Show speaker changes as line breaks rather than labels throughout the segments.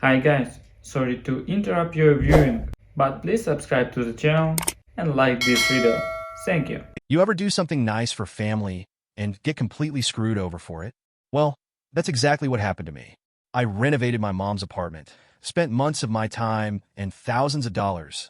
Hi guys, sorry to interrupt your viewing, but please subscribe to the channel and like this video. Thank you.
You ever do something nice for family and get completely screwed over for it? Well, that's exactly what happened to me. I renovated my mom's apartment, spent months of my time and thousands of dollars,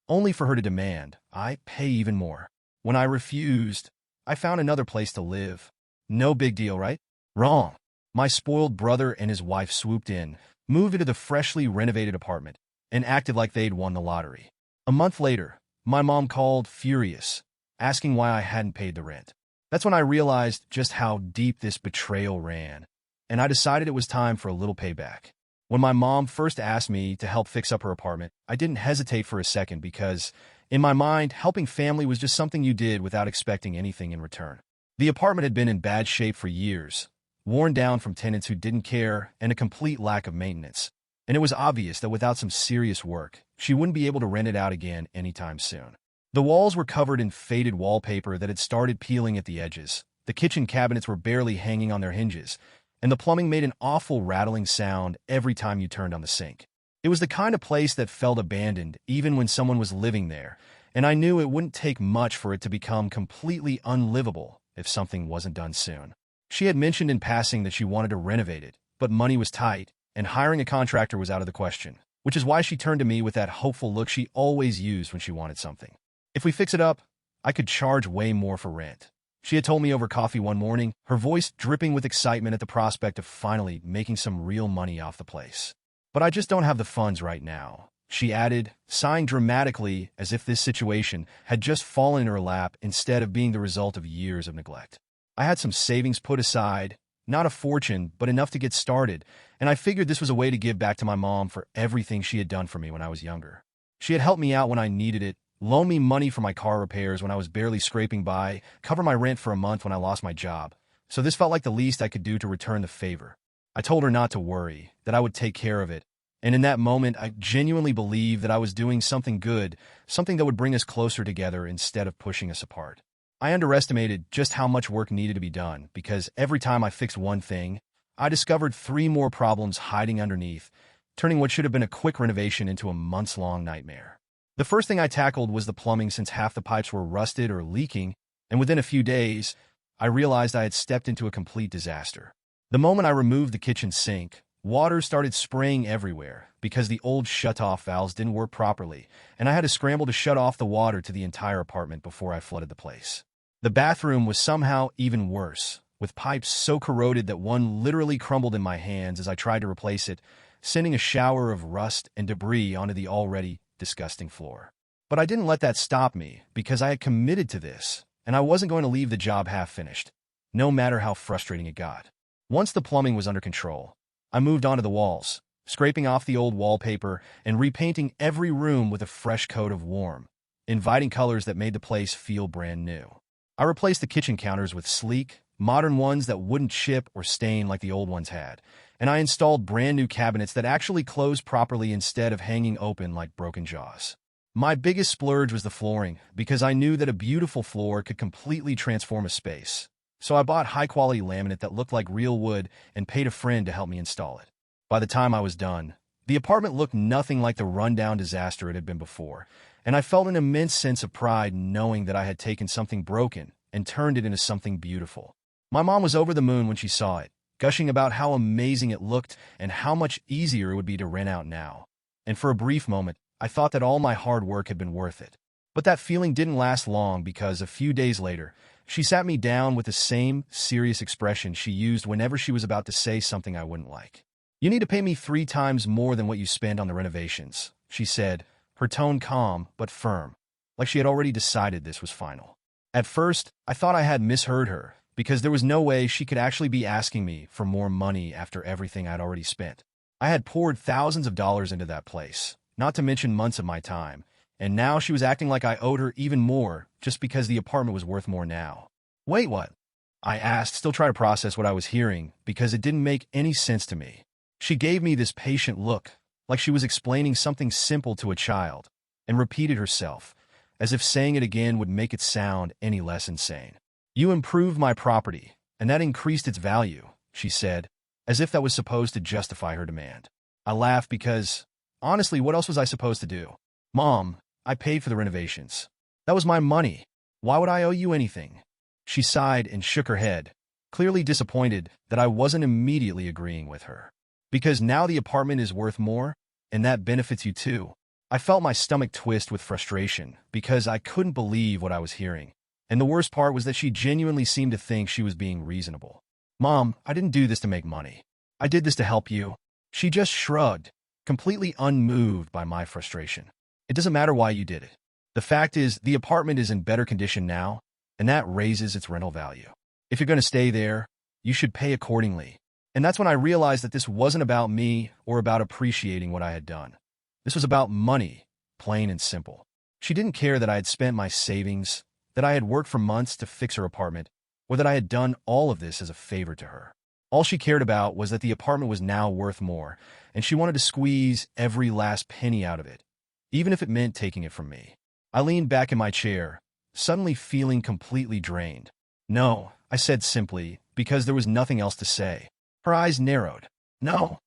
only for her to demand I pay even more. When I refused, I found another place to live. No big deal, right? Wrong. My spoiled brother and his wife swooped in, moved into the freshly renovated apartment, and acted like they'd won the lottery. A month later, my mom called furious, asking why I hadn't paid the rent. That's when I realized just how deep this betrayal ran, and I decided it was time for a little payback. When my mom first asked me to help fix up her apartment, I didn't hesitate for a second because, in my mind, helping family was just something you did without expecting anything in return. The apartment had been in bad shape for years, worn down from tenants who didn't care and a complete lack of maintenance. And it was obvious that without some serious work, she wouldn't be able to rent it out again anytime soon. The walls were covered in faded wallpaper that had started peeling at the edges. The kitchen cabinets were barely hanging on their hinges, and the plumbing made an awful rattling sound every time you turned on the sink. It was the kind of place that felt abandoned even when someone was living there, and I knew it wouldn't take much for it to become completely unlivable if something wasn't done soon. She had mentioned in passing that she wanted to renovate it, but money was tight, and hiring a contractor was out of the question, which is why she turned to me with that hopeful look she always used when she wanted something. If we fix it up, I could charge way more for rent. She had told me over coffee one morning, her voice dripping with excitement at the prospect of finally making some real money off the place. But I just don't have the funds right now, she added, sighing dramatically as if this situation had just fallen in her lap instead of being the result of years of neglect. I had some savings put aside, not a fortune, but enough to get started, and I figured this was a way to give back to my mom for everything she had done for me when I was younger. She had helped me out when I needed it, loaned me money for my car repairs when I was barely scraping by, covered my rent for a month when I lost my job, so this felt like the least I could do to return the favor. I told her not to worry, that I would take care of it, and in that moment I genuinely believed that I was doing something good, something that would bring us closer together instead of pushing us apart. I underestimated just how much work needed to be done because every time I fixed one thing, I discovered three more problems hiding underneath, turning what should have been a quick renovation into a months-long nightmare. The first thing I tackled was the plumbing since half the pipes were rusted or leaking, and within a few days, I realized I had stepped into a complete disaster. The moment I removed the kitchen sink, water started spraying everywhere because the old shut-off valves didn't work properly, and I had to scramble to shut off the water to the entire apartment before I flooded the place. The bathroom was somehow even worse, with pipes so corroded that one literally crumbled in my hands as I tried to replace it, sending a shower of rust and debris onto the already disgusting floor. But I didn't let that stop me because I had committed to this, and I wasn't going to leave the job half-finished, no matter how frustrating it got. Once the plumbing was under control, I moved onto the walls, scraping off the old wallpaper and repainting every room with a fresh coat of warm, inviting colors that made the place feel brand new. I replaced the kitchen counters with sleek, modern ones that wouldn't chip or stain like the old ones had, and I installed brand new cabinets that actually closed properly instead of hanging open like broken jaws. My biggest splurge was the flooring, because I knew that a beautiful floor could completely transform a space. So I bought high-quality laminate that looked like real wood and paid a friend to help me install it. By the time I was done, the apartment looked nothing like the rundown disaster it had been before, and I felt an immense sense of pride knowing that I had taken something broken and turned it into something beautiful. My mom was over the moon when she saw it, gushing about how amazing it looked and how much easier it would be to rent out now. And for a brief moment, I thought that all my hard work had been worth it. But that feeling didn't last long because a few days later, she sat me down with the same serious expression she used whenever she was about to say something I wouldn't like. "You need to pay me 3 times more than what you spend on the renovations," she said, her tone calm but firm, like she had already decided this was final. At first, I thought I had misheard her, because there was no way she could actually be asking me for more money after everything I'd already spent. I had poured thousands of dollars into that place, not to mention months of my time, and now she was acting like I owed her even more just because the apartment was worth more now. "Wait, what?" I asked, still trying to process what I was hearing, because it didn't make any sense to me. She gave me this patient look, like she was explaining something simple to a child, and repeated herself, as if saying it again would make it sound any less insane. "You improved my property, and that increased its value," she said, as if that was supposed to justify her demand. I laughed because, honestly, what else was I supposed to do? Mom, I paid for the renovations. That was my money. Why would I owe you anything? She sighed and shook her head, clearly disappointed that I wasn't immediately agreeing with her. Because now the apartment is worth more, and that benefits you too. I felt my stomach twist with frustration because I couldn't believe what I was hearing. And the worst part was that she genuinely seemed to think she was being reasonable. Mom, I didn't do this to make money. I did this to help you. She just shrugged, completely unmoved by my frustration. It doesn't matter why you did it. The fact is, the apartment is in better condition now, and that raises its rental value. If you're going to stay there, you should pay accordingly. And that's when I realized that this wasn't about me or about appreciating what I had done. This was about money, plain and simple. She didn't care that I had spent my savings, that I had worked for months to fix her apartment, or that I had done all of this as a favor to her. All she cared about was that the apartment was now worth more, and she wanted to squeeze every last penny out of it, even if it meant taking it from me. I leaned back in my chair, suddenly feeling completely drained. No, I said simply, because there was nothing else to say. Her eyes narrowed. No,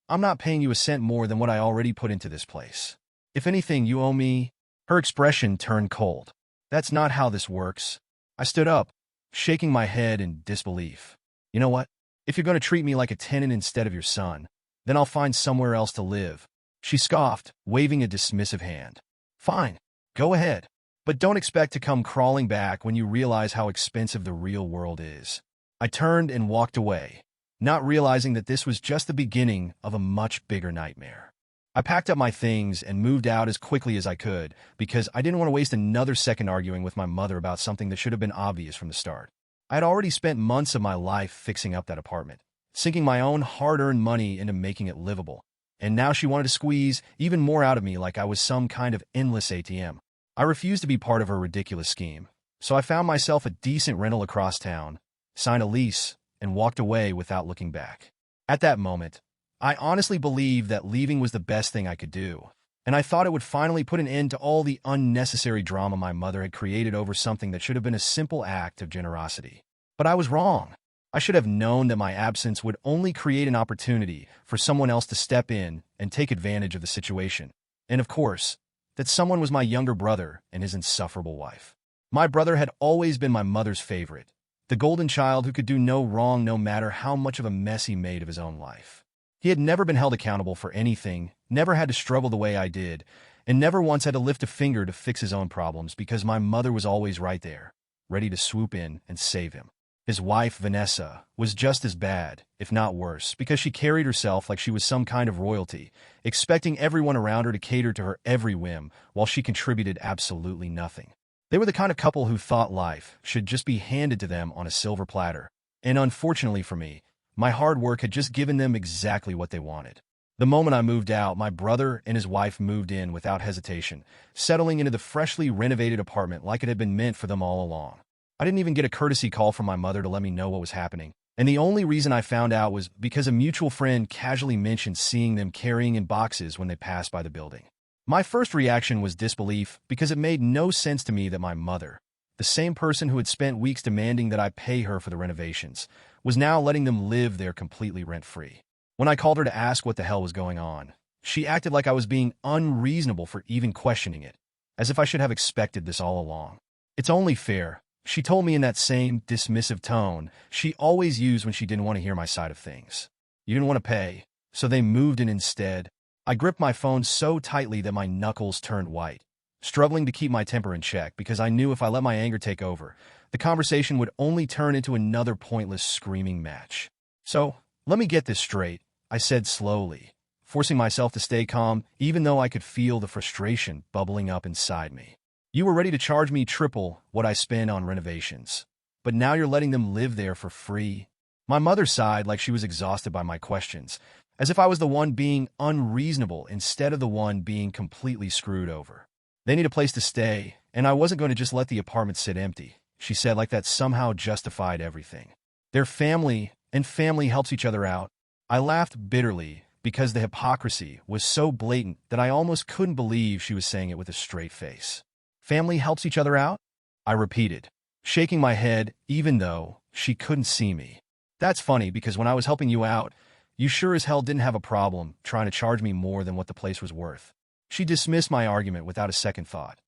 I'm not paying you a cent more than what I already put into this place. If anything, you owe me. Her expression turned cold. That's not how this works. I stood up, shaking my head in disbelief. You know what? If you're going to treat me like a tenant instead of your son, then I'll find somewhere else to live. She scoffed, waving a dismissive hand. Fine, go ahead. But don't expect to come crawling back when you realize how expensive the real world is. I turned and walked away, not realizing that this was just the beginning of a much bigger nightmare. I packed up my things and moved out as quickly as I could because I didn't want to waste another second arguing with my mother about something that should have been obvious from the start. I had already spent months of my life fixing up that apartment, sinking my own hard-earned money into making it livable, and now she wanted to squeeze even more out of me like I was some kind of endless ATM. I refused to be part of her ridiculous scheme, so I found myself a decent rental across town, signed a lease, and walked away without looking back. At that moment, I honestly believed that leaving was the best thing I could do, and I thought it would finally put an end to all the unnecessary drama my mother had created over something that should have been a simple act of generosity. But I was wrong. I should have known that my absence would only create an opportunity for someone else to step in and take advantage of the situation. And of course, that someone was my younger brother and his insufferable wife. My brother had always been my mother's favorite, the golden child who could do no wrong no matter how much of a mess he made of his own life. He had never been held accountable for anything, never had to struggle the way I did, and never once had to lift a finger to fix his own problems because my mother was always right there, ready to swoop in and save him. His wife, Vanessa, was just as bad, if not worse, because she carried herself like she was some kind of royalty, expecting everyone around her to cater to her every whim while she contributed absolutely nothing. They were the kind of couple who thought life should just be handed to them on a silver platter, and unfortunately for me, my hard work had just given them exactly what they wanted. The moment I moved out, my brother and his wife moved in without hesitation, settling into the freshly renovated apartment like it had been meant for them all along. I didn't even get a courtesy call from my mother to let me know what was happening, and the only reason I found out was because a mutual friend casually mentioned seeing them carrying in boxes when they passed by the building. My first reaction was disbelief because it made no sense to me that my mother, the same person who had spent weeks demanding that I pay her for the renovations, was now letting them live there completely rent-free. When I called her to ask what the hell was going on, she acted like I was being unreasonable for even questioning it, as if I should have expected this all along. It's only fair, she told me in that same dismissive tone she always used when she didn't want to hear my side of things. You didn't want to pay, so they moved in instead. I gripped my phone so tightly that my knuckles turned white, struggling to keep my temper in check because I knew if I let my anger take over, the conversation would only turn into another pointless screaming match. So, let me get this straight, I said slowly, forcing myself to stay calm even though I could feel the frustration bubbling up inside me. You were ready to charge me triple what I spend on renovations, but now you're letting them live there for free? My mother sighed like she was exhausted by my questions, as if I was the one being unreasonable instead of the one being completely screwed over. They need a place to stay, and I wasn't going to just let the apartment sit empty, she said like that somehow justified everything. They're family, and family helps each other out. I laughed bitterly because the hypocrisy was so blatant that I almost couldn't believe she was saying it with a straight face. Family helps each other out? I repeated, shaking my head even though she couldn't see me. That's funny because when I was helping you out, You sure as hell didn't have a problem trying to charge me more than what the place was worth. She dismissed my argument without a second thought,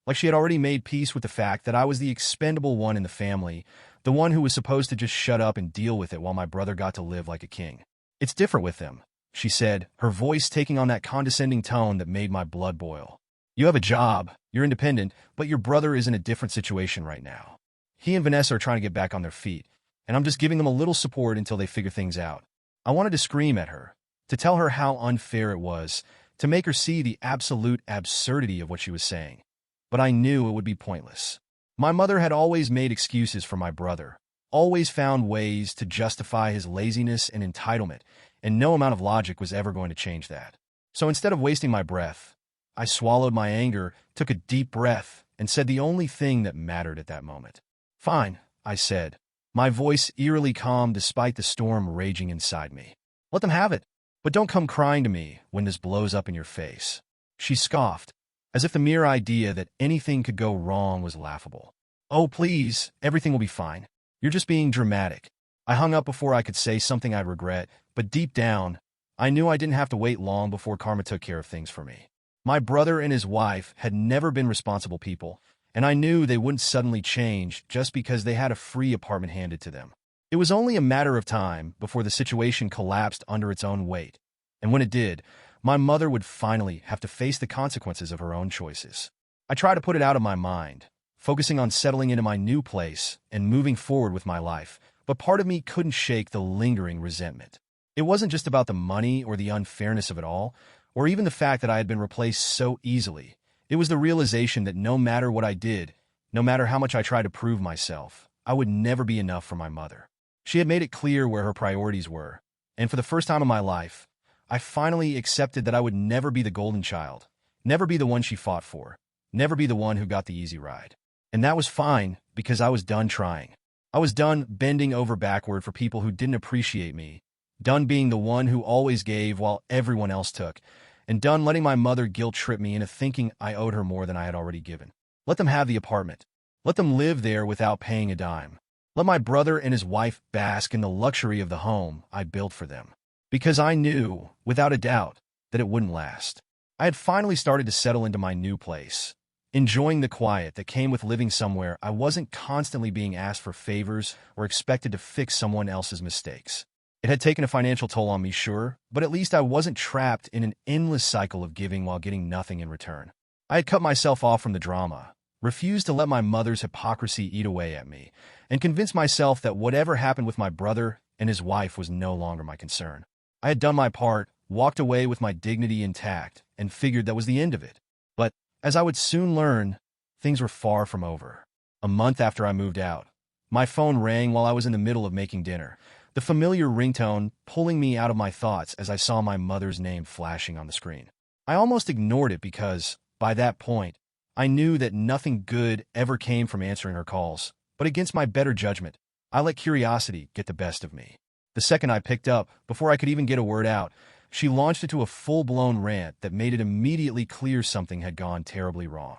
like she had already made peace with the fact that I was the expendable one in the family, the one who was supposed to just shut up and deal with it while my brother got to live like a king. It's different with him, she said, her voice taking on that condescending tone that made my blood boil. You have a job, you're independent, but your brother is in a different situation right now. He and Vanessa are trying to get back on their feet, and I'm just giving them a little support until they figure things out. I wanted to scream at her, to tell her how unfair it was, to make her see the absolute absurdity of what she was saying. But I knew it would be pointless. My mother had always made excuses for my brother, always found ways to justify his laziness and entitlement, and no amount of logic was ever going to change that. So instead of wasting my breath, I swallowed my anger, took a deep breath, and said the only thing that mattered at that moment. Fine, I said, my voice eerily calm despite the storm raging inside me. Let them have it, but don't come crying to me when this blows up in your face. She scoffed, as if the mere idea that anything could go wrong was laughable. Oh, please, everything will be fine. You're just being dramatic. I hung up before I could say something I'd regret, but deep down, I knew I didn't have to wait long before karma took care of things for me. My brother and his wife had never been responsible people, and I knew they wouldn't suddenly change just because they had a free apartment handed to them. It was only a matter of time before the situation collapsed under its own weight, and when it did, my mother would finally have to face the consequences of her own choices. I tried to put it out of my mind, focusing on settling into my new place and moving forward with my life, but part of me couldn't shake the lingering resentment. It wasn't just about the money or the unfairness of it all, or even the fact that I had been replaced so easily. It was the realization that no matter what I did, no matter how much I tried to prove myself, I would never be enough for my mother. She had made it clear where her priorities were, and for the first time in my life, I finally accepted that I would never be the golden child, never be the one she fought for, never be the one who got the easy ride. And that was fine, because I was done trying. I was done bending over backward for people who didn't appreciate me, done being the one who always gave while everyone else took, and done letting my mother guilt-trip me into thinking I owed her more than I had already given. Let them have the apartment. Let them live there without paying a dime. Let my brother and his wife bask in the luxury of the home I built for them. Because I knew, without a doubt, that it wouldn't last. I had finally started to settle into my new place, enjoying the quiet that came with living somewhere I wasn't constantly being asked for favors or expected to fix someone else's mistakes. It had taken a financial toll on me, sure, but at least I wasn't trapped in an endless cycle of giving while getting nothing in return. I had cut myself off from the drama, refused to let my mother's hypocrisy eat away at me, and convinced myself that whatever happened with my brother and his wife was no longer my concern. I had done my part, walked away with my dignity intact, and figured that was the end of it. But, as I would soon learn, things were far from over. A month after I moved out, my phone rang while I was in the middle of making dinner, the familiar ringtone pulling me out of my thoughts as I saw my mother's name flashing on the screen. I almost ignored it because, by that point, I knew that nothing good ever came from answering her calls, but against my better judgment, I let curiosity get the best of me. The second I picked up, before I could even get a word out, she launched into a full-blown rant that made it immediately clear something had gone terribly wrong.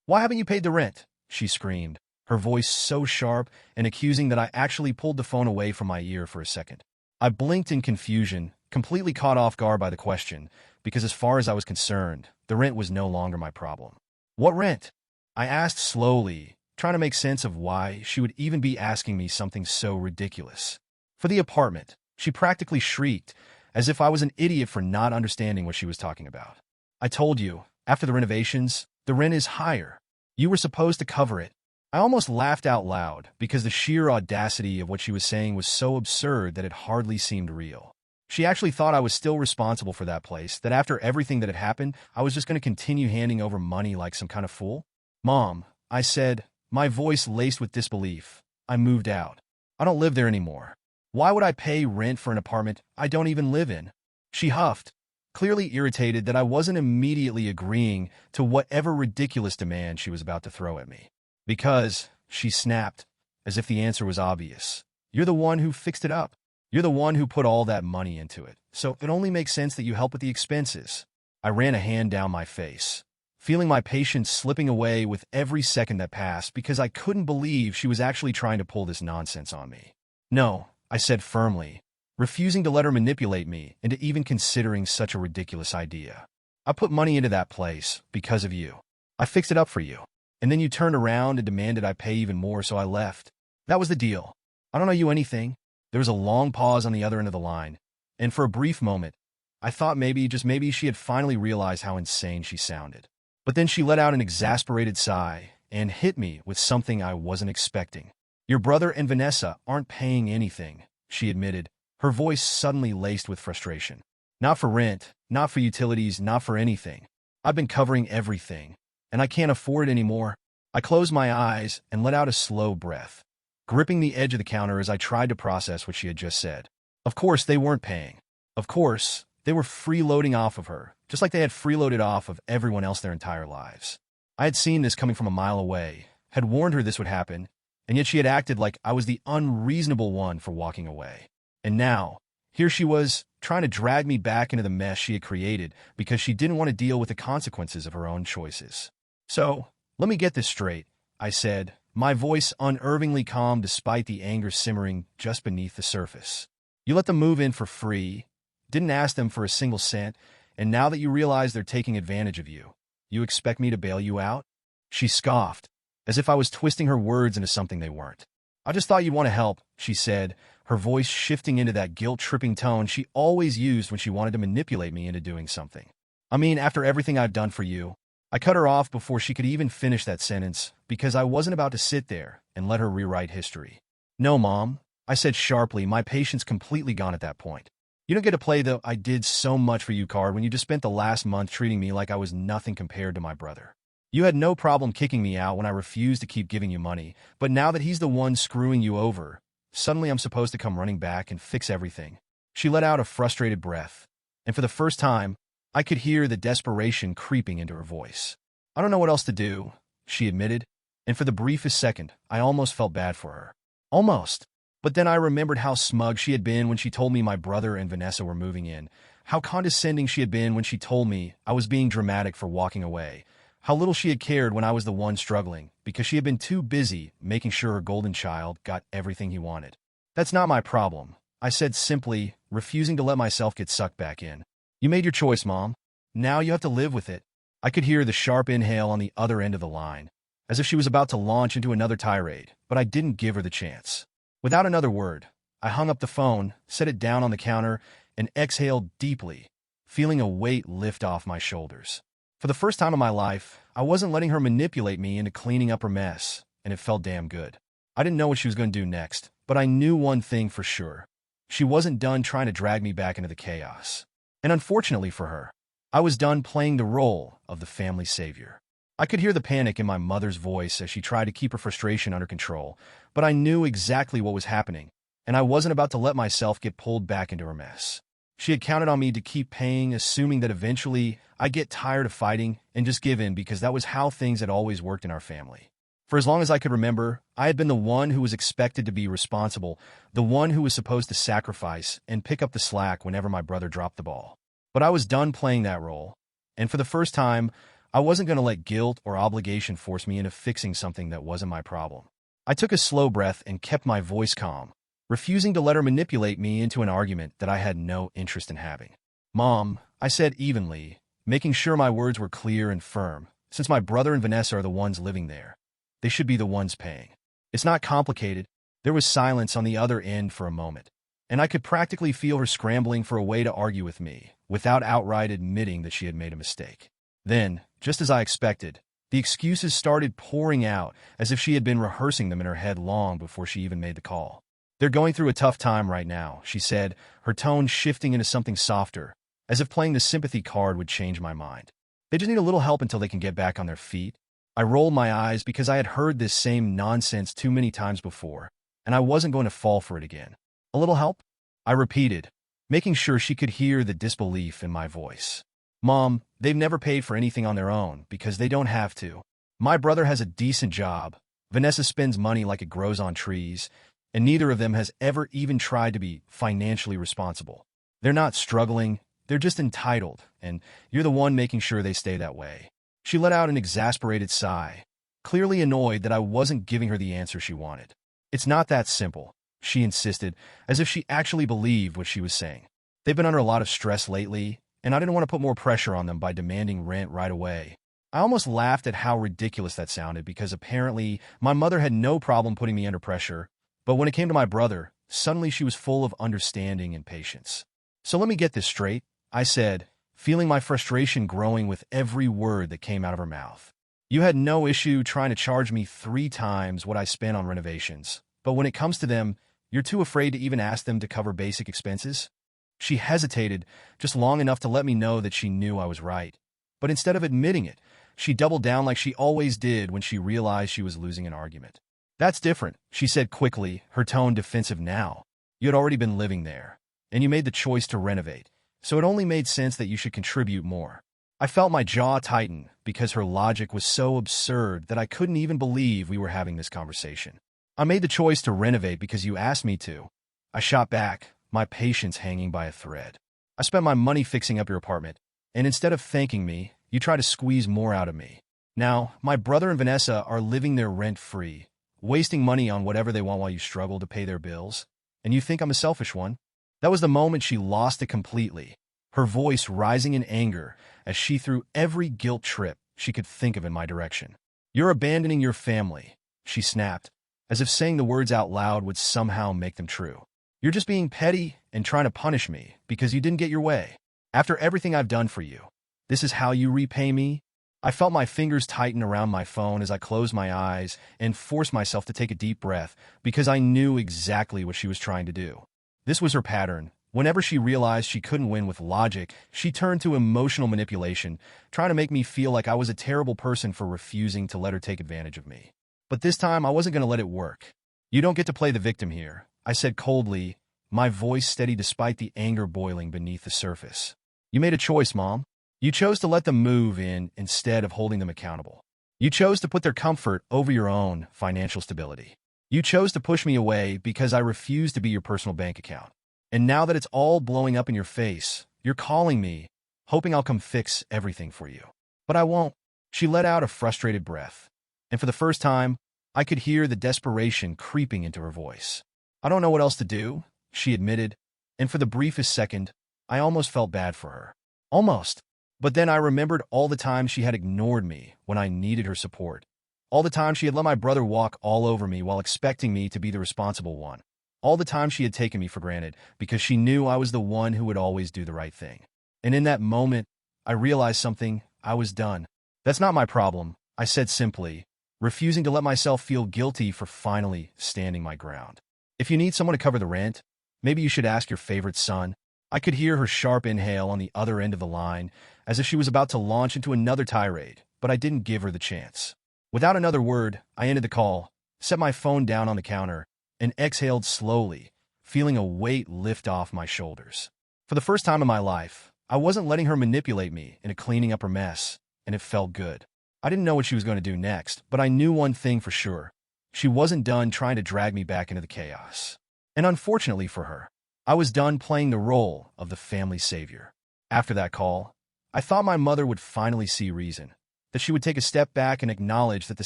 "Why haven't you paid the rent?" she screamed, her voice so sharp and accusing that I actually pulled the phone away from my ear for a second. I blinked in confusion, completely caught off guard by the question, because as far as I was concerned, the rent was no longer my problem. "What rent?" I asked slowly, trying to make sense of why she would even be asking me something so ridiculous. "For the apartment," she practically shrieked, as if I was an idiot for not understanding what she was talking about. "I told you, after the renovations, the rent is higher. You were supposed to cover it." I almost laughed out loud because the sheer audacity of what she was saying was so absurd that it hardly seemed real. She actually thought I was still responsible for that place, that after everything that had happened, I was just going to continue handing over money like some kind of fool. "Mom," I said, my voice laced with disbelief, "I moved out. I don't live there anymore. Why would I pay rent for an apartment I don't even live in?" She huffed, clearly irritated that I wasn't immediately agreeing to whatever ridiculous demand she was about to throw at me. "Because," she snapped, as if the answer was obvious, "you're the one who fixed it up. You're the one who put all that money into it, so it only makes sense that you help with the expenses." I ran a hand down my face, feeling my patience slipping away with every second that passed because I couldn't believe she was actually trying to pull this nonsense on me. "No," I said firmly, refusing to let her manipulate me into even considering such a ridiculous idea. I put money into that place because of you. I fixed it up for you. And then you turned around and demanded I pay even more, so I left. That was the deal. I don't owe you anything. There was a long pause on the other end of the line, and for a brief moment, I thought maybe, just maybe, she had finally realized how insane she sounded. But then she let out an exasperated sigh and hit me with something I wasn't expecting. Your brother and Vanessa aren't paying anything, she admitted, her voice suddenly laced with frustration. Not for rent, not for utilities, not for anything. I've been covering everything, and I can't afford it anymore. I closed my eyes and let out a slow breath, gripping the edge of the counter as I tried to process what she had just said. Of course, they weren't paying. Of course, they were freeloading off of her, just like they had freeloaded off of everyone else their entire lives. I had seen this coming from a mile away, had warned her this would happen, and yet she had acted like I was the unreasonable one for walking away. And now, here she was, trying to drag me back into the mess she had created because she didn't want to deal with the consequences of her own choices. So, let me get this straight, I said, my voice unnervingly calm despite the anger simmering just beneath the surface. You let them move in for free, didn't ask them for a single cent, and now that you realize they're taking advantage of you, you expect me to bail you out? She scoffed, as if I was twisting her words into something they weren't. I just thought you'd want to help, she said, her voice shifting into that guilt-tripping tone she always used when she wanted to manipulate me into doing something. I mean, after everything I've done for you. I cut her off before she could even finish that sentence because I wasn't about to sit there and let her rewrite history. No, Mom, I said sharply, my patience completely gone at that point. You don't get to play the I did so much for you card when you just spent the last month treating me like I was nothing compared to my brother. You had no problem kicking me out when I refused to keep giving you money, but now that he's the one screwing you over, suddenly I'm supposed to come running back and fix everything. She let out a frustrated breath, and for the first time, I could hear the desperation creeping into her voice. I don't know what else to do, she admitted, and for the briefest second, I almost felt bad for her. Almost. But then I remembered how smug she had been when she told me my brother and Vanessa were moving in, how condescending she had been when she told me I was being dramatic for walking away, how little she had cared when I was the one struggling, because she had been too busy making sure her golden child got everything he wanted. That's not my problem, I said simply, refusing to let myself get sucked back in. You made your choice, Mom. Now you have to live with it. I could hear the sharp inhale on the other end of the line, as if she was about to launch into another tirade, but I didn't give her the chance. Without another word, I hung up the phone, set it down on the counter, and exhaled deeply, feeling a weight lift off my shoulders. For the first time in my life, I wasn't letting her manipulate me into cleaning up her mess, and it felt damn good. I didn't know what she was going to do next, but I knew one thing for sure. She wasn't done trying to drag me back into the chaos. And unfortunately for her, I was done playing the role of the family savior. I could hear the panic in my mother's voice as she tried to keep her frustration under control, but I knew exactly what was happening, and I wasn't about to let myself get pulled back into her mess. She had counted on me to keep paying, assuming that eventually I'd get tired of fighting and just give in because that was how things had always worked in our family. For as long as I could remember, I had been the one who was expected to be responsible, the one who was supposed to sacrifice and pick up the slack whenever my brother dropped the ball. But I was done playing that role, and for the first time, I wasn't going to let guilt or obligation force me into fixing something that wasn't my problem. I took a slow breath and kept my voice calm, refusing to let her manipulate me into an argument that I had no interest in having. Mom, I said evenly, making sure my words were clear and firm, since my brother and Vanessa are the ones living there. They should be the ones paying. It's not complicated. There was silence on the other end for a moment, and I could practically feel her scrambling for a way to argue with me, without outright admitting that she had made a mistake. Then, just as I expected, the excuses started pouring out as if she had been rehearsing them in her head long before she even made the call. They're going through a tough time right now, she said, her tone shifting into something softer, as if playing the sympathy card would change my mind. They just need a little help until they can get back on their feet. I rolled my eyes because I had heard this same nonsense too many times before, and I wasn't going to fall for it again. A little help? I repeated, making sure she could hear the disbelief in my voice. Mom, they've never paid for anything on their own because they don't have to. My brother has a decent job. Vanessa spends money like it grows on trees, and neither of them has ever even tried to be financially responsible. They're not struggling, they're just entitled, and you're the one making sure they stay that way. She let out an exasperated sigh, clearly annoyed that I wasn't giving her the answer she wanted. It's not that simple, she insisted, as if she actually believed what she was saying. They've been under a lot of stress lately, and I didn't want to put more pressure on them by demanding rent right away. I almost laughed at how ridiculous that sounded because apparently my mother had no problem putting me under pressure, but when it came to my brother, suddenly she was full of understanding and patience. So let me get this straight, I said, feeling my frustration growing with every word that came out of her mouth. You had no issue trying to charge me 3 times what I spent on renovations, but when it comes to them, you're too afraid to even ask them to cover basic expenses? She hesitated just long enough to let me know that she knew I was right. But instead of admitting it, she doubled down like she always did when she realized she was losing an argument. That's different, she said quickly, her tone defensive now. You had already been living there, and you made the choice to renovate, so it only made sense that you should contribute more. I felt my jaw tighten because her logic was so absurd that I couldn't even believe we were having this conversation. I made the choice to renovate because you asked me to. I shot back, my patience hanging by a thread. I spent my money fixing up your apartment, and instead of thanking me, you try to squeeze more out of me. Now, my brother and Vanessa are living there rent-free, wasting money on whatever they want while you struggle to pay their bills, and you think I'm a selfish one? That was the moment she lost it completely, her voice rising in anger as she threw every guilt trip she could think of in my direction. You're abandoning your family, she snapped, as if saying the words out loud would somehow make them true. You're just being petty and trying to punish me because you didn't get your way. After everything I've done for you, this is how you repay me? I felt my fingers tighten around my phone as I closed my eyes and forced myself to take a deep breath because I knew exactly what she was trying to do. This was her pattern. Whenever she realized she couldn't win with logic, she turned to emotional manipulation, trying to make me feel like I was a terrible person for refusing to let her take advantage of me. But this time, I wasn't going to let it work. You don't get to play the victim here, I said coldly, my voice steady despite the anger boiling beneath the surface. You made a choice, Mom. You chose to let them move in instead of holding them accountable. You chose to put their comfort over your own financial stability. You chose to push me away because I refused to be your personal bank account. And now that it's all blowing up in your face, you're calling me, hoping I'll come fix everything for you. But I won't. She let out a frustrated breath. And for the first time, I could hear the desperation creeping into her voice. I don't know what else to do, she admitted, and for the briefest second, I almost felt bad for her. Almost. But then I remembered all the times she had ignored me when I needed her support. All the time she had let my brother walk all over me while expecting me to be the responsible one. All the time she had taken me for granted because she knew I was the one who would always do the right thing. And in that moment, I realized something. I was done. That's not my problem, I said simply, refusing to let myself feel guilty for finally standing my ground. If you need someone to cover the rent, maybe you should ask your favorite son. I could hear her sharp inhale on the other end of the line, as if she was about to launch into another tirade, but I didn't give her the chance. Without another word, I ended the call, set my phone down on the counter, and exhaled slowly, feeling a weight lift off my shoulders. For the first time in my life, I wasn't letting her manipulate me into cleaning up her mess, and it felt good. I didn't know what she was going to do next, but I knew one thing for sure. She wasn't done trying to drag me back into the chaos. And unfortunately for her, I was done playing the role of the family savior. After that call, I thought my mother would finally see reason, that she would take a step back and acknowledge that the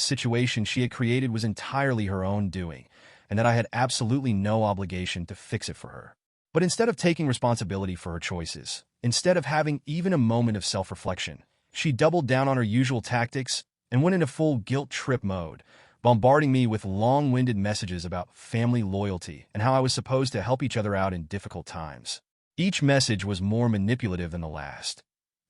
situation she had created was entirely her own doing, and that I had absolutely no obligation to fix it for her. But instead of taking responsibility for her choices, instead of having even a moment of self-reflection, she doubled down on her usual tactics and went into full guilt trip mode, bombarding me with long-winded messages about family loyalty and how I was supposed to help each other out in difficult times. Each message was more manipulative than the last.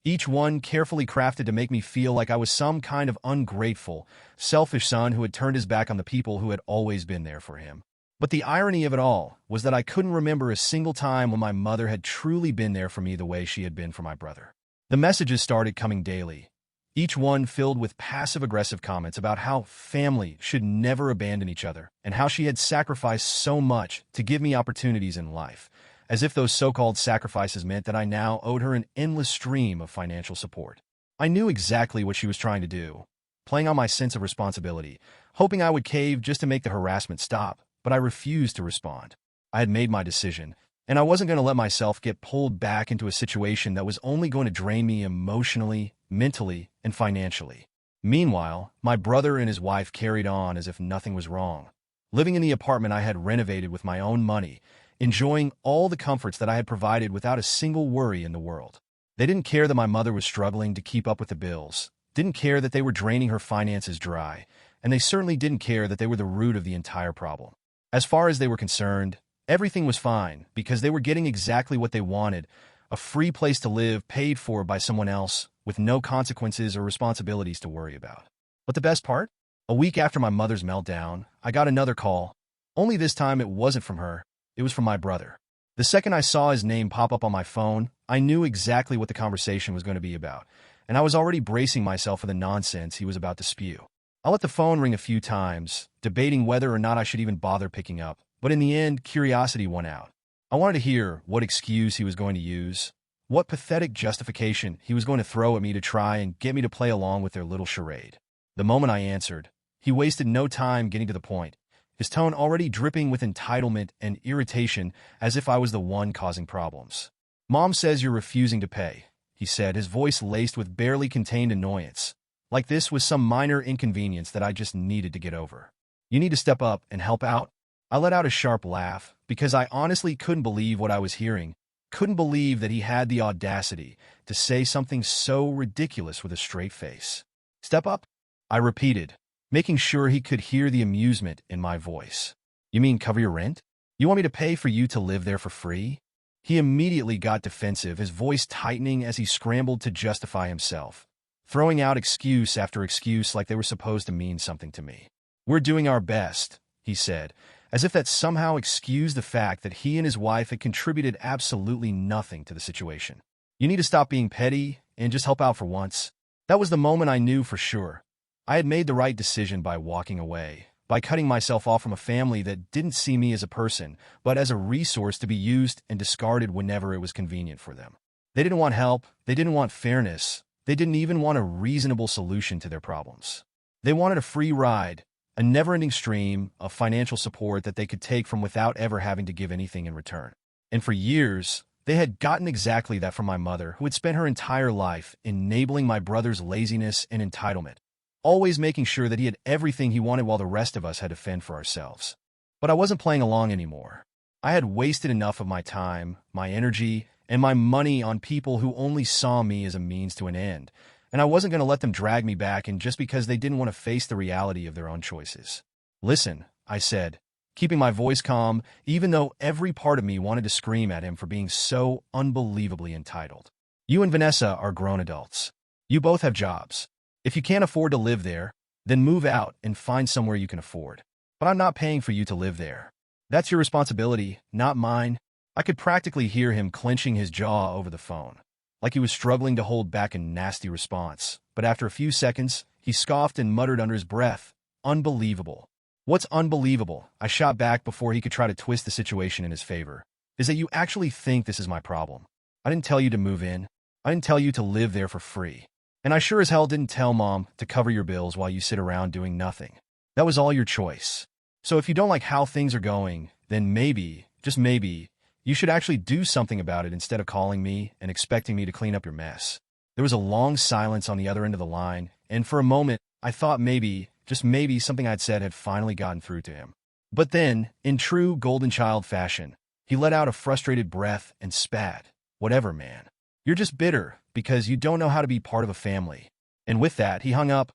Each one carefully crafted to make me feel like I was some kind of ungrateful, selfish son who had turned his back on the people who had always been there for him. But the irony of it all was that I couldn't remember a single time when my mother had truly been there for me the way she had been for my brother. The messages started coming daily, each one filled with passive-aggressive comments about how family should never abandon each other and how she had sacrificed so much to give me opportunities in life, as if those so-called sacrifices meant that I now owed her an endless stream of financial support. I knew exactly what she was trying to do, playing on my sense of responsibility, hoping I would cave just to make the harassment stop, but I refused to respond. I had made my decision, and I wasn't going to let myself get pulled back into a situation that was only going to drain me emotionally, mentally, and financially. Meanwhile, my brother and his wife carried on as if nothing was wrong, living in the apartment I had renovated with my own money, enjoying all the comforts that I had provided without a single worry in the world. They didn't care that my mother was struggling to keep up with the bills, didn't care that they were draining her finances dry, and they certainly didn't care that they were the root of the entire problem. As far as they were concerned, everything was fine because they were getting exactly what they wanted, a free place to live paid for by someone else with no consequences or responsibilities to worry about. But the best part? A week after my mother's meltdown, I got another call. Only this time it wasn't from her, it was from my brother. The second I saw his name pop up on my phone, I knew exactly what the conversation was going to be about, and I was already bracing myself for the nonsense he was about to spew. I let the phone ring a few times, debating whether or not I should even bother picking up, but in the end, curiosity won out. I wanted to hear what excuse he was going to use, what pathetic justification he was going to throw at me to try and get me to play along with their little charade. The moment I answered, he wasted no time getting to the point, his tone already dripping with entitlement and irritation as if I was the one causing problems. "Mom says you're refusing to pay," he said, his voice laced with barely contained annoyance, like this was some minor inconvenience that I just needed to get over. "You need to step up and help out." I let out a sharp laugh because I honestly couldn't believe what I was hearing, couldn't believe that he had the audacity to say something so ridiculous with a straight face. "Step up?" I repeated, making sure he could hear the amusement in my voice. "You mean cover your rent? You want me to pay for you to live there for free?" He immediately got defensive, his voice tightening as he scrambled to justify himself, throwing out excuse after excuse like they were supposed to mean something to me. "We're doing our best," he said, as if that somehow excused the fact that he and his wife had contributed absolutely nothing to the situation. "You need to stop being petty and just help out for once." That was the moment I knew for sure. I had made the right decision by walking away, by cutting myself off from a family that didn't see me as a person, but as a resource to be used and discarded whenever it was convenient for them. They didn't want help, they didn't want fairness, they didn't even want a reasonable solution to their problems. They wanted a free ride, a never-ending stream of financial support that they could take from without ever having to give anything in return. And for years, they had gotten exactly that from my mother, who had spent her entire life enabling my brother's laziness and entitlement, always making sure that he had everything he wanted while the rest of us had to fend for ourselves. But I wasn't playing along anymore. I had wasted enough of my time, my energy, and my money on people who only saw me as a means to an end, and I wasn't going to let them drag me back in just because they didn't want to face the reality of their own choices. "Listen," I said, keeping my voice calm, even though every part of me wanted to scream at him for being so unbelievably entitled. "You and Vanessa are grown adults. You both have jobs. If you can't afford to live there, then move out and find somewhere you can afford. But I'm not paying for you to live there. That's your responsibility, not mine." I could practically hear him clenching his jaw over the phone, like he was struggling to hold back a nasty response. But after a few seconds, he scoffed and muttered under his breath, "Unbelievable." "What's unbelievable?" I shot back before he could try to twist the situation in his favor. "Is that you actually think this is my problem. I didn't tell you to move in. I didn't tell you to live there for free. And I sure as hell didn't tell Mom to cover your bills while you sit around doing nothing. That was all your choice. So if you don't like how things are going, then maybe, just maybe, you should actually do something about it instead of calling me and expecting me to clean up your mess." There was a long silence on the other end of the line, and for a moment, I thought maybe, just maybe, something I'd said had finally gotten through to him. But then, in true golden child fashion, he let out a frustrated breath and spat, "Whatever, man. You're just bitter because you don't know how to be part of a family." And with that, he hung up,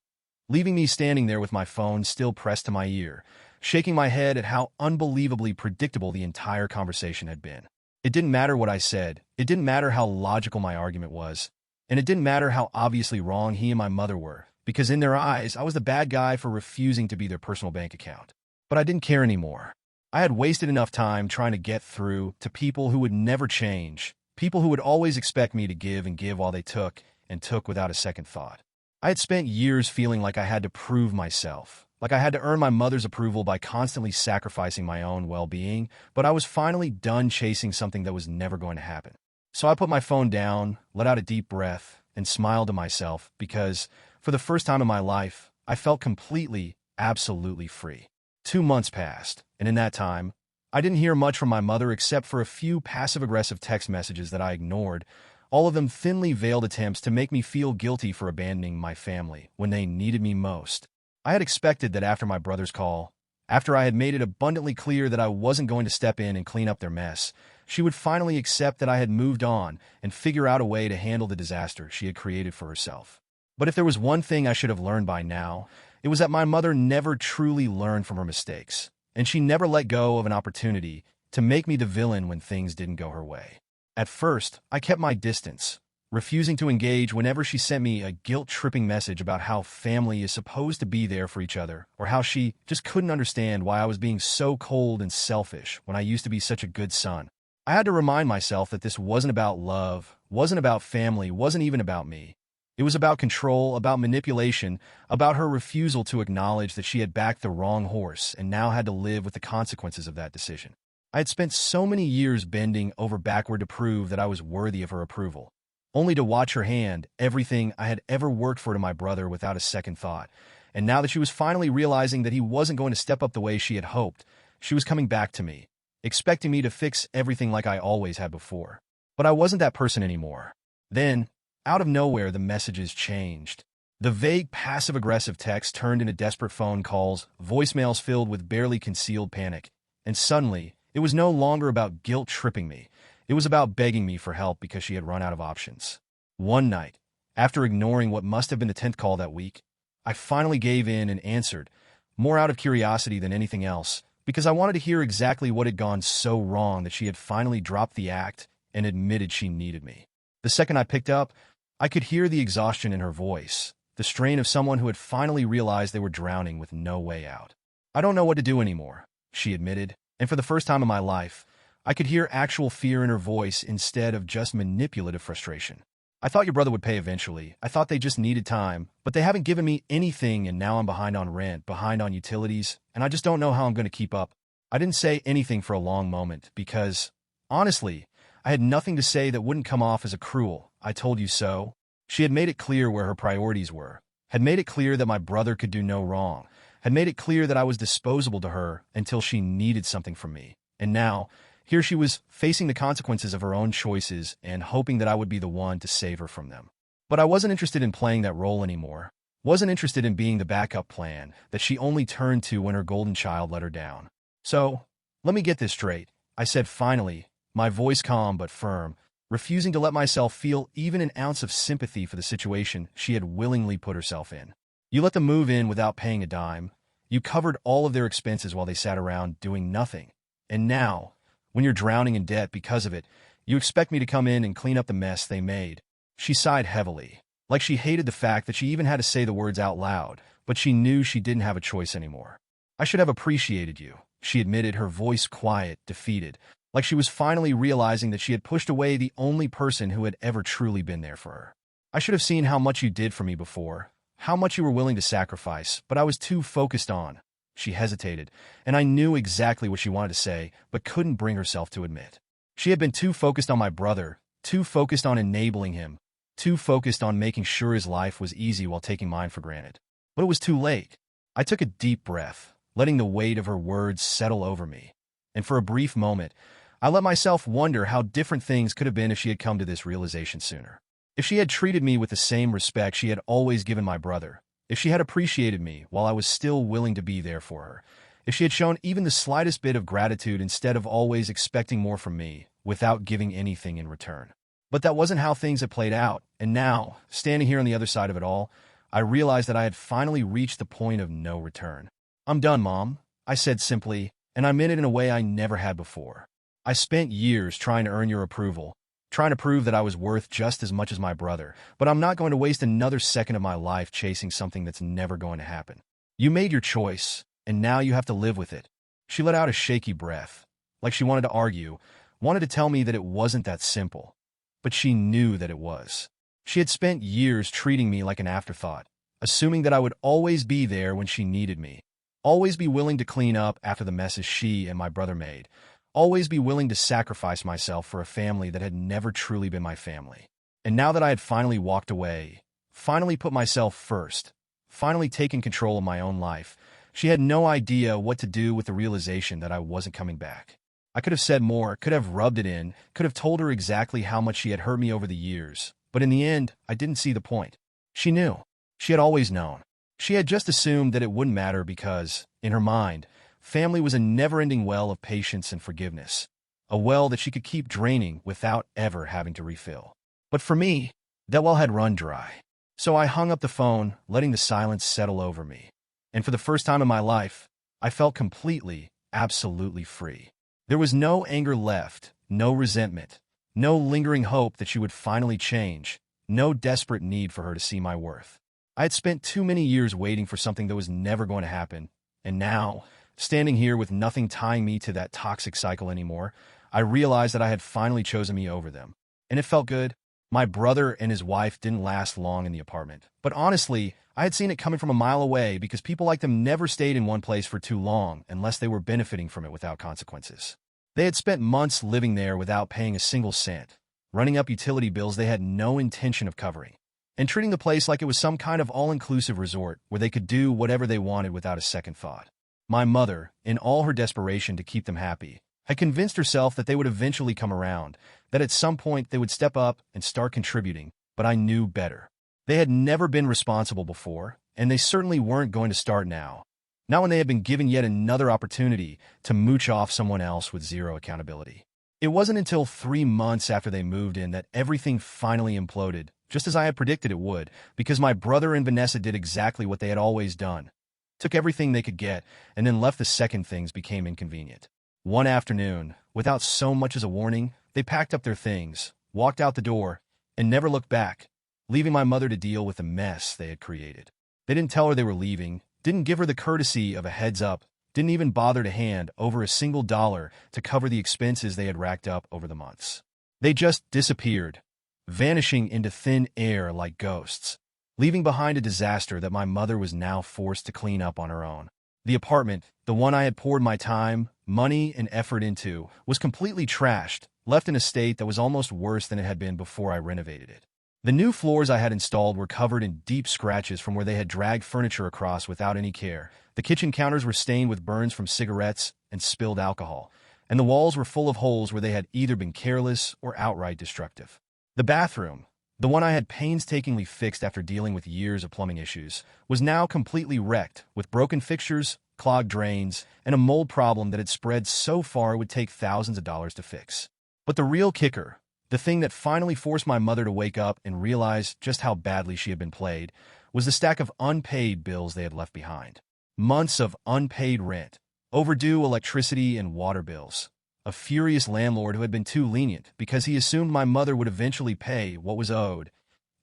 leaving me standing there with my phone still pressed to my ear, shaking my head at how unbelievably predictable the entire conversation had been. It didn't matter what I said, it didn't matter how logical my argument was, and it didn't matter how obviously wrong he and my mother were, because in their eyes, I was the bad guy for refusing to be their personal bank account. But I didn't care anymore. I had wasted enough time trying to get through to people who would never change, people who would always expect me to give and give while they took, and took without a second thought. I had spent years feeling like I had to prove myself, like I had to earn my mother's approval by constantly sacrificing my own well-being, but I was finally done chasing something that was never going to happen. So I put my phone down, let out a deep breath, and smiled to myself because, for the first time in my life, I felt completely, absolutely free. 2 months passed, and in that time, I didn't hear much from my mother except for a few passive-aggressive text messages that I ignored, all of them thinly veiled attempts to make me feel guilty for abandoning my family when they needed me most. I had expected that after my brother's call, After I had made it abundantly clear that I wasn't going to step in and clean up their mess, she would finally accept that I had moved on and figure out a way to handle the disaster she had created for herself. But if there was one thing I should have learned by now, it was that my mother never truly learned from her mistakes, and she never let go of an opportunity to make me the villain when things didn't go her way. At first, I kept my distance, refusing to engage whenever she sent me a guilt-tripping message about how family is supposed to be there for each other, or how she just couldn't understand why I was being so cold and selfish when I used to be such a good son. I had to remind myself that this wasn't about love, wasn't about family, wasn't even about me. It was about control, about manipulation, about her refusal to acknowledge that she had backed the wrong horse and now had to live with the consequences of that decision. I had spent so many years bending over backward to prove that I was worthy of her approval, only to watch her hand everything I had ever worked for to my brother without a second thought. And now that she was finally realizing that he wasn't going to step up the way she had hoped, she was coming back to me, expecting me to fix everything like I always had before. But I wasn't that person anymore. Then, out of nowhere, the messages changed. The vague, passive-aggressive text turned into desperate phone calls, voicemails filled with barely concealed panic. And suddenly, it was no longer about guilt-tripping me. It was about begging me for help because she had run out of options. One night, after ignoring what must have been the 10th call that week, I finally gave in and answered, more out of curiosity than anything else, because I wanted to hear exactly what had gone so wrong that she had finally dropped the act and admitted she needed me. The second I picked up, I could hear the exhaustion in her voice, the strain of someone who had finally realized they were drowning with no way out. "I don't know what to do anymore," she admitted, and for the first time in my life, I could hear actual fear in her voice instead of just manipulative frustration. "I thought your brother would pay eventually. I thought they just needed time, but they haven't given me anything, and now I'm behind on rent, behind on utilities, and I just don't know how I'm going to keep up." I didn't say anything for a long moment because, honestly, I had nothing to say that wouldn't come off as a cruel "I told you so." She had made it clear where her priorities were, had made it clear that my brother could do no wrong, had made it clear that I was disposable to her until she needed something from me. And now, here she was facing the consequences of her own choices and hoping that I would be the one to save her from them. But I wasn't interested in playing that role anymore. Wasn't interested in being the backup plan that she only turned to when her golden child let her down. "So, let me get this straight," I said finally, my voice calm but firm, refusing to let myself feel even an ounce of sympathy for the situation she had willingly put herself in. "You let them move in without paying a dime. You covered all of their expenses while they sat around doing nothing. And now, when you're drowning in debt because of it, you expect me to come in and clean up the mess they made." She sighed heavily, like she hated the fact that she even had to say the words out loud, but she knew she didn't have a choice anymore. "I should have appreciated you," she admitted, her voice quiet, defeated, like she was finally realizing that she had pushed away the only person who had ever truly been there for her. "I should have seen how much you did for me before, how much you were willing to sacrifice, but I was too focused on—" She hesitated, and I knew exactly what she wanted to say, but couldn't bring herself to admit. She had been too focused on my brother, too focused on enabling him, too focused on making sure his life was easy while taking mine for granted. But it was too late. I took a deep breath, letting the weight of her words settle over me. And for a brief moment, I let myself wonder how different things could have been if she had come to this realization sooner. If she had treated me with the same respect she had always given my brother, if she had appreciated me while I was still willing to be there for her, if she had shown even the slightest bit of gratitude instead of always expecting more from me without giving anything in return. But that wasn't how things had played out, and now, standing here on the other side of it all, I realized that I had finally reached the point of no return. "I'm done, Mom," I said simply, and I meant it in a way I never had before. "I spent years trying to earn your approval, trying to prove that I was worth just as much as my brother, but I'm not going to waste another second of my life chasing something that's never going to happen. You made your choice, and now you have to live with it." She let out a shaky breath, like she wanted to argue, wanted to tell me that it wasn't that simple. But she knew that it was. She had spent years treating me like an afterthought, assuming that I would always be there when she needed me, always be willing to clean up after the messes she and my brother made, always be willing to sacrifice myself for a family that had never truly been my family. And now that I had finally walked away, finally put myself first, finally taken control of my own life, she had no idea what to do with the realization that I wasn't coming back. I could have said more, could have rubbed it in, could have told her exactly how much she had hurt me over the years, but in the end, I didn't see the point. She knew. She had always known. She had just assumed that it wouldn't matter because, in her mind, Family was a never-ending well of patience and forgiveness, a well that she could keep draining without ever having to refill. But for me, that well had run dry. So I hung up the phone, letting the silence settle over me. And for the first time in my life, I felt completely, absolutely free. There was no anger left, no resentment, no lingering hope that she would finally change, no desperate need for her to see my worth. I had spent too many years waiting for something that was never going to happen, and now, standing here with nothing tying me to that toxic cycle anymore, I realized that I had finally chosen me over them. And it felt good. My brother and his wife didn't last long in the apartment. But honestly, I had seen it coming from a mile away because people like them never stayed in one place for too long unless they were benefiting from it without consequences. They had spent months living there without paying a single cent, running up utility bills they had no intention of covering, and treating the place like it was some kind of all-inclusive resort where they could do whatever they wanted without a second thought. My mother, in all her desperation to keep them happy, had convinced herself that they would eventually come around, that at some point they would step up and start contributing, but I knew better. They had never been responsible before, and they certainly weren't going to start now. Not when they had been given yet another opportunity to mooch off someone else with zero accountability. It wasn't until 3 months after they moved in that everything finally imploded, just as I had predicted it would, because my brother and Vanessa did exactly what they had always done. Took everything they could get, and then left the second things became inconvenient. One afternoon, without so much as a warning, they packed up their things, walked out the door, and never looked back, leaving my mother to deal with the mess they had created. They didn't tell her they were leaving, didn't give her the courtesy of a heads up, didn't even bother to hand over a single dollar to cover the expenses they had racked up over the months. They just disappeared, vanishing into thin air like ghosts, leaving behind a disaster that my mother was now forced to clean up on her own. The apartment, the one I had poured my time, money, and effort into, was completely trashed, left in a state that was almost worse than it had been before I renovated it. The new floors I had installed were covered in deep scratches from where they had dragged furniture across without any care. The kitchen counters were stained with burns from cigarettes and spilled alcohol, and the walls were full of holes where they had either been careless or outright destructive. The bathroom, the one I had painstakingly fixed after dealing with years of plumbing issues, was now completely wrecked, with broken fixtures, clogged drains, and a mold problem that had spread so far it would take thousands of dollars to fix. But the real kicker, the thing that finally forced my mother to wake up and realize just how badly she had been played, was the stack of unpaid bills they had left behind. Months of unpaid rent, overdue electricity and water bills, a furious landlord who had been too lenient because he assumed my mother would eventually pay what was owed.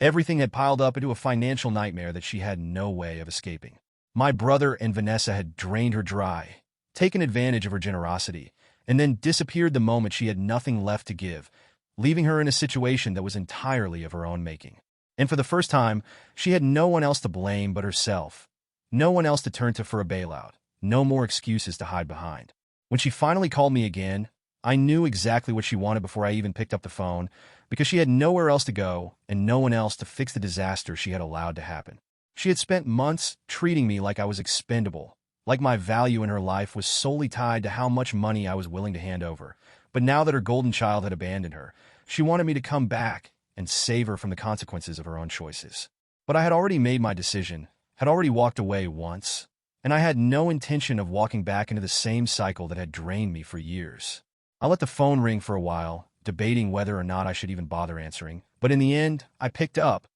Everything had piled up into a financial nightmare that she had no way of escaping. My brother and Vanessa had drained her dry, taken advantage of her generosity, and then disappeared the moment she had nothing left to give, leaving her in a situation that was entirely of her own making. And for the first time, she had no one else to blame but herself. No one else to turn to for a bailout. No more excuses to hide behind. When she finally called me again, I knew exactly what she wanted before I even picked up the phone, because she had nowhere else to go and no one else to fix the disaster she had allowed to happen. She had spent months treating me like I was expendable, like my value in her life was solely tied to how much money I was willing to hand over. But now that her golden child had abandoned her, she wanted me to come back and save her from the consequences of her own choices. But I had already made my decision, had already walked away once, and I had no intention of walking back into the same cycle that had drained me for years. I let the phone ring for a while, debating whether or not I should even bother answering, but in the end, I picked up,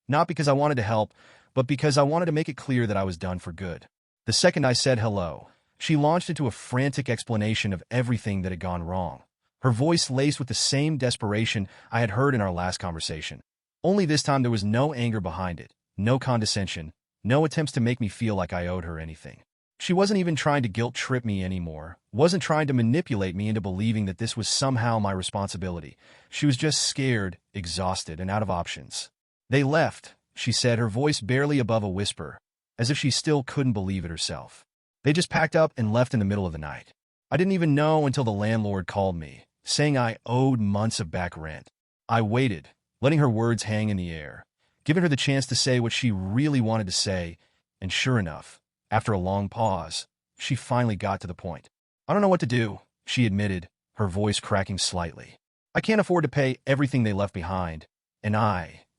not because I wanted to help, but because I wanted to make it clear that I was done for good. The second I said hello, she launched into a frantic explanation of everything that had gone wrong, her voice laced with the same desperation I had heard in our last conversation. Only this time there was no anger behind it, no condescension, no attempts to make me feel like I owed her anything. She wasn't even trying to guilt-trip me anymore, wasn't trying to manipulate me into believing that this was somehow my responsibility. She was just scared, exhausted, and out of options. "They left," she said, her voice barely above a whisper, as if she still couldn't believe it herself. "They just packed up and left in the middle of the night. I didn't even know until the landlord called me, saying I owed months of back rent." I waited, letting her words hang in the air, giving her the chance to say what she really wanted to say, and sure enough, after a long pause, she finally got to the point. "I don't know what to do," she admitted, her voice cracking slightly. "I can't afford to pay everything they left behind, and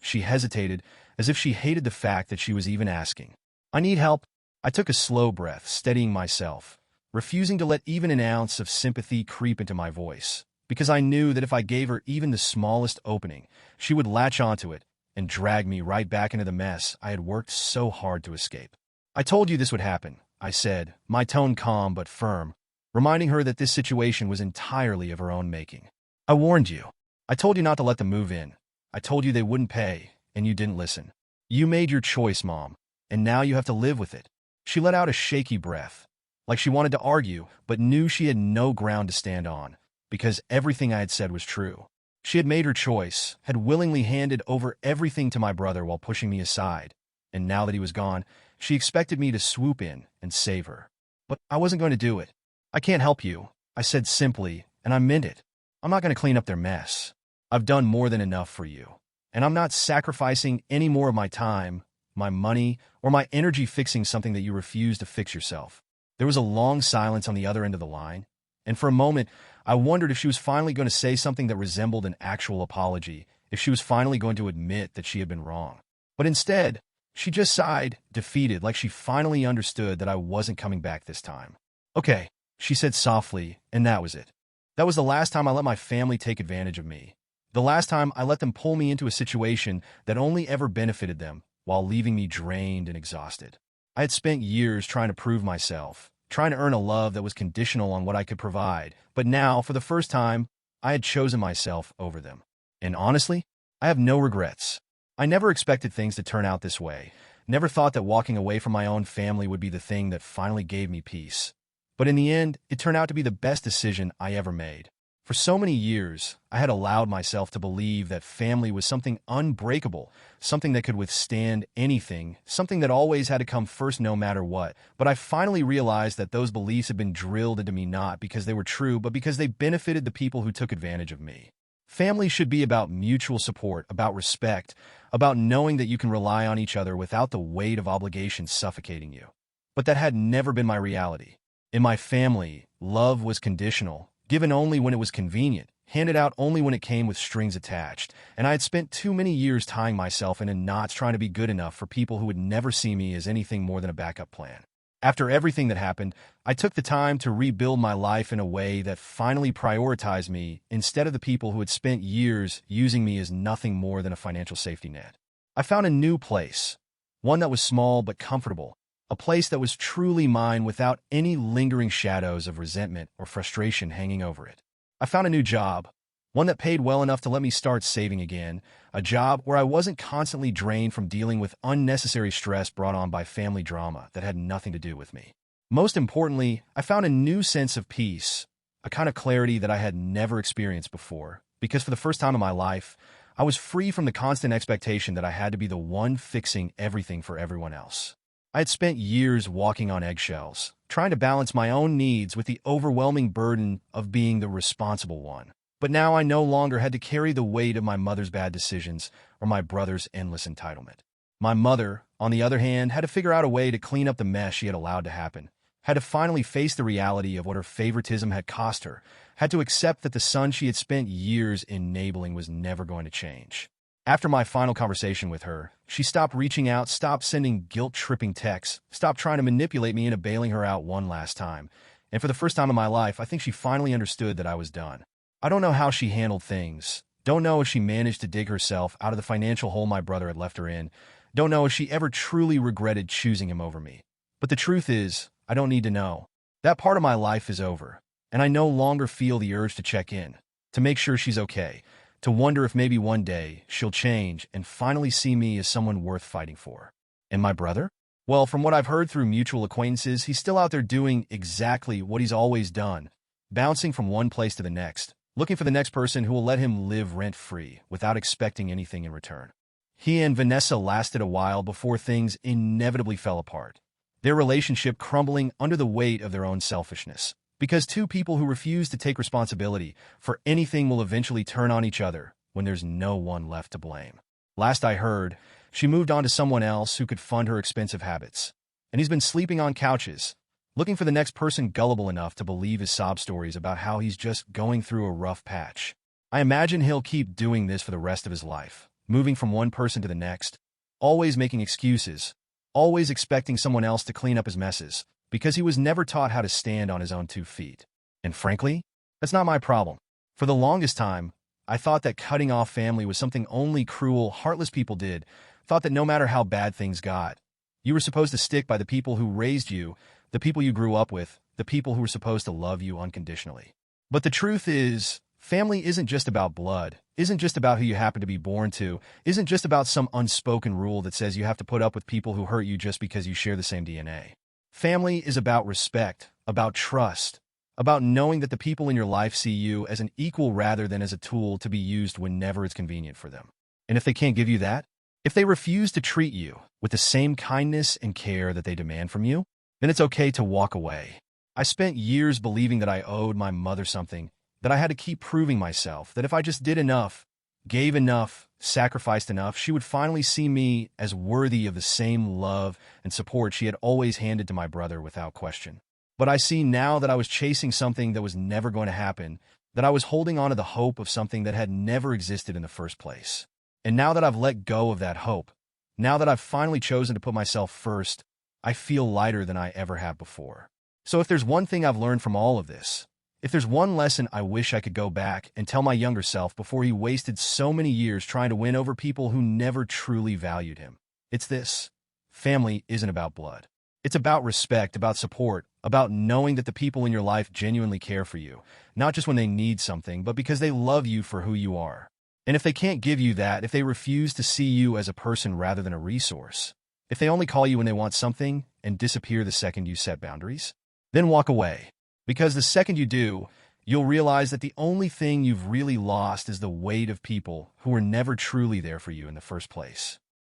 she hesitated, as if she hated the fact that she was even asking. "I need help." I took a slow breath, steadying myself, refusing to let even an ounce of sympathy creep into my voice, because I knew that if I gave her even the smallest opening, she would latch onto it and drag me right back into the mess I had worked so hard to escape. I told you this would happen, I said, my tone calm but firm, reminding her that this situation was entirely of her own making. I warned you. I told you not to let them move in. I told you they wouldn't pay, and you didn't listen. You made your choice, Mom, and now you have to live with it. She let out a shaky breath, like she wanted to argue, but knew she had no ground to stand on, because everything I had said was true. She had made her choice, had willingly handed over everything to my brother while pushing me aside, and now that he was gone, she expected me to swoop in and save her. But I wasn't going to do it. I can't help you, I said simply, and I meant it. I'm not going to clean up their mess. I've done more than enough for you, and I'm not sacrificing any more of my time, my money, or my energy fixing something that you refuse to fix yourself. There was a long silence on the other end of the line, and for a moment, I wondered if she was finally going to say something that resembled an actual apology, if she was finally going to admit that she had been wrong. But instead, she just sighed, defeated, like she finally understood that I wasn't coming back this time. Okay, she said softly, and that was it. That was the last time I let my family take advantage of me. The last time I let them pull me into a situation that only ever benefited them while leaving me drained and exhausted. I had spent years trying to prove myself, trying to earn a love that was conditional on what I could provide, but now, for the first time, I had chosen myself over them. And honestly, I have no regrets. I never expected things to turn out this way, never thought that walking away from my own family would be the thing that finally gave me peace. But in the end, it turned out to be the best decision I ever made. For so many years, I had allowed myself to believe that family was something unbreakable, something that could withstand anything, something that always had to come first no matter what. But I finally realized that those beliefs had been drilled into me not because they were true, but because they benefited the people who took advantage of me. Family should be about mutual support, about respect, about knowing that you can rely on each other without the weight of obligation suffocating you. But that had never been my reality. In my family, love was conditional, given only when it was convenient, handed out only when it came with strings attached, and I had spent too many years tying myself into knots trying to be good enough for people who would never see me as anything more than a backup plan. After everything that happened, I took the time to rebuild my life in a way that finally prioritized me instead of the people who had spent years using me as nothing more than a financial safety net. I found a new place, one that was small but comfortable, a place that was truly mine without any lingering shadows of resentment or frustration hanging over it. I found a new job, one that paid well enough to let me start saving again, a job where I wasn't constantly drained from dealing with unnecessary stress brought on by family drama that had nothing to do with me. Most importantly, I found a new sense of peace, a kind of clarity that I had never experienced before, because for the first time in my life, I was free from the constant expectation that I had to be the one fixing everything for everyone else. I had spent years walking on eggshells, trying to balance my own needs with the overwhelming burden of being the responsible one. But now I no longer had to carry the weight of my mother's bad decisions or my brother's endless entitlement. My mother, on the other hand, had to figure out a way to clean up the mess she had allowed to happen, had to finally face the reality of what her favoritism had cost her, had to accept that the son she had spent years enabling was never going to change. After my final conversation with her, she stopped reaching out, stopped sending guilt-tripping texts, stopped trying to manipulate me into bailing her out one last time. And for the first time in my life, I think she finally understood that I was done. I don't know how she handled things. Don't know if she managed to dig herself out of the financial hole my brother had left her in. Don't know if she ever truly regretted choosing him over me. But the truth is, I don't need to know. That part of my life is over, and I no longer feel the urge to check in, to make sure she's okay, to wonder if maybe one day she'll change and finally see me as someone worth fighting for. And my brother? Well, from what I've heard through mutual acquaintances, he's still out there doing exactly what he's always done, bouncing from one place to the next, looking for the next person who will let him live rent-free without expecting anything in return. He and Vanessa lasted a while before things inevitably fell apart, their relationship crumbling under the weight of their own selfishness. Because two people who refuse to take responsibility for anything will eventually turn on each other when there's no one left to blame. Last I heard, she moved on to someone else who could fund her expensive habits. And he's been sleeping on couches, looking for the next person gullible enough to believe his sob stories about how he's just going through a rough patch. I imagine he'll keep doing this for the rest of his life, moving from one person to the next, always making excuses, always expecting someone else to clean up his messes, because he was never taught how to stand on his own 2 feet. And frankly, that's not my problem. For the longest time, I thought that cutting off family was something only cruel, heartless people did, thought that no matter how bad things got, you were supposed to stick by the people who raised you, the people you grew up with, the people who were supposed to love you unconditionally. But the truth is, family isn't just about blood, isn't just about who you happen to be born to, isn't just about some unspoken rule that says you have to put up with people who hurt you just because you share the same DNA. Family is about respect, about trust, about knowing that the people in your life see you as an equal rather than as a tool to be used whenever it's convenient for them. And if they can't give you that, if they refuse to treat you with the same kindness and care that they demand from you, then it's okay to walk away. I spent years believing that I owed my mother something, that I had to keep proving myself, that if I just did enough, gave enough, sacrificed enough, she would finally see me as worthy of the same love and support she had always handed to my brother without question. But I see now that I was chasing something that was never going to happen, that I was holding on to the hope of something that had never existed in the first place. And now that I've let go of that hope, now that I've finally chosen to put myself first, I feel lighter than I ever have before. So if there's one thing I've learned from all of this, if there's one lesson I wish I could go back and tell my younger self before he wasted so many years trying to win over people who never truly valued him, it's this: family isn't about blood. It's about respect, about support, about knowing that the people in your life genuinely care for you, not just when they need something, but because they love you for who you are. And if they can't give you that, if they refuse to see you as a person rather than a resource, if they only call you when they want something and disappear the second you set boundaries, then walk away. Because the second you do, you'll realize that the only thing you've really lost is the weight of people who were never truly there for you in the first place.